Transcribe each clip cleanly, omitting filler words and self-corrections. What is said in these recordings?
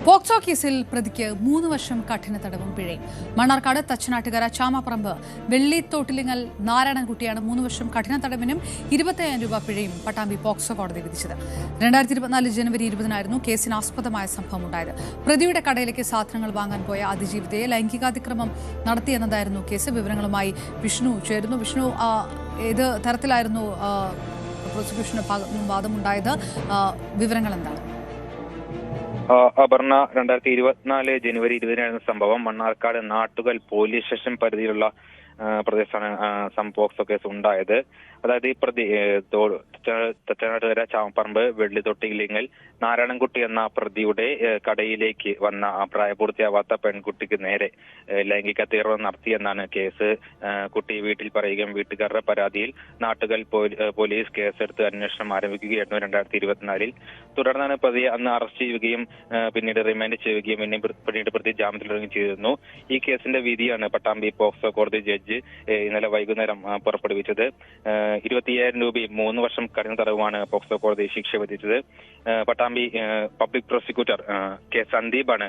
POCSO കേസിൽ പ്രതിക്ക് 3 വർഷം കഠിന തടവും പിഴയും. മണ്ണാർക്കാട് തച്ചനാട്ടുകര ചാമപ്പറമ്പ് വെള്ളിത്തോട്ടിലിങ്ങൽ നാരായണൻകുട്ടിയാണ് 3 വർഷം കഠിന തടവിനും 25,000 രൂപ പിഴയും പട്ടാമ്പി പോക്സോ കോടതി വിധിച്ചത്. 2024 ജനുവരി 20-നായിരുന്നു കേസിന് ആസ്പദമായ സംഭവം ഉണ്ടായത്. പ്രതിയുടെ കടയിലേക്ക് സാധനങ്ങൾ വാങ്ങാൻ പോയ അതിജീവിതയെ ലൈംഗികാതിക്രമം നടത്തിയെന്നതായിരുന്നു കേസ്. വിവരങ്ങളുമായി വിഷ്ണു ചേരുന്നു. വിഷ്ണു, ഏത് തരത്തിലായിരുന്നു പ്രോസിക്യൂഷന് വാദമുണ്ടായത്? വിവരങ്ങൾ എന്താണ്? അപർണ, 2024 ജനുവരി 20-നായിരുന്നു സംഭവം. മണ്ണാർക്കാട് നാട്ടുകൽ പോലീസ് സ്റ്റേഷൻ പരിധിയിലുള്ള പ്രദേശത്താണ് പോക്സോ കേസ് ഉണ്ടായത്. അതായത് ഈ പ്രതി തച്ചനാട്ടുകര ചാമപ്പറമ്പ് വെള്ളിത്തൊട്ടിലിങ്ങൽ നാരായണൻകുട്ടി എന്ന പ്രതിയുടെ കടയിലേക്ക് വന്ന പ്രായപൂർത്തിയാവാത്ത പെൺകുട്ടിക്ക് നേരെ ലൈംഗിക തീവ്രത നടത്തിയെന്നാണ് കേസ്. കുട്ടി വീട്ടിൽ പറയുകയും വീട്ടുകാരുടെ പരാതിയിൽ നാട്ടുകൽ പോലീസ് കേസെടുത്ത് അന്വേഷണം ആരംഭിക്കുകയായിരുന്നു 2024-ൽ. തുടർന്നാണ് പ്രതിയെ അന്ന് അറസ്റ്റ് ചെയ്യുകയും പിന്നീട് റിമാൻഡ് ചെയ്യുകയും പിന്നീട് പ്രതി ജാമ്യത്തിലിറങ്ങുകയും ചെയ്തിരുന്നു. ഈ കേസിന്റെ വിധിയാണ് പട്ടാമ്പി പോക്സോ കോടതി ജഡ്ജി ഇന്നലെ വൈകുന്നേരം പുറപ്പെടുവിച്ചത്. 25,000 രൂപയും 3 വർഷം കഠിന തടവുമാണ് പോക്സോ കോടതി ശിക്ഷ വിധിച്ചത്. പട്ടാമ്പി പബ്ലിക് പ്രോസിക്യൂട്ടർ കെ സന്ദീപാണ്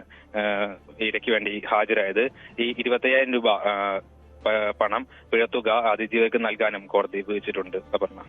ഇരയ്ക്ക് വേണ്ടി ഹാജരായത്. ഈ 25,000 രൂപ പണം പിഴത്തുക അതിജീവിതർക്ക് നൽകാനും കോടതി വിധിച്ചിട്ടുണ്ട്. അപർണ.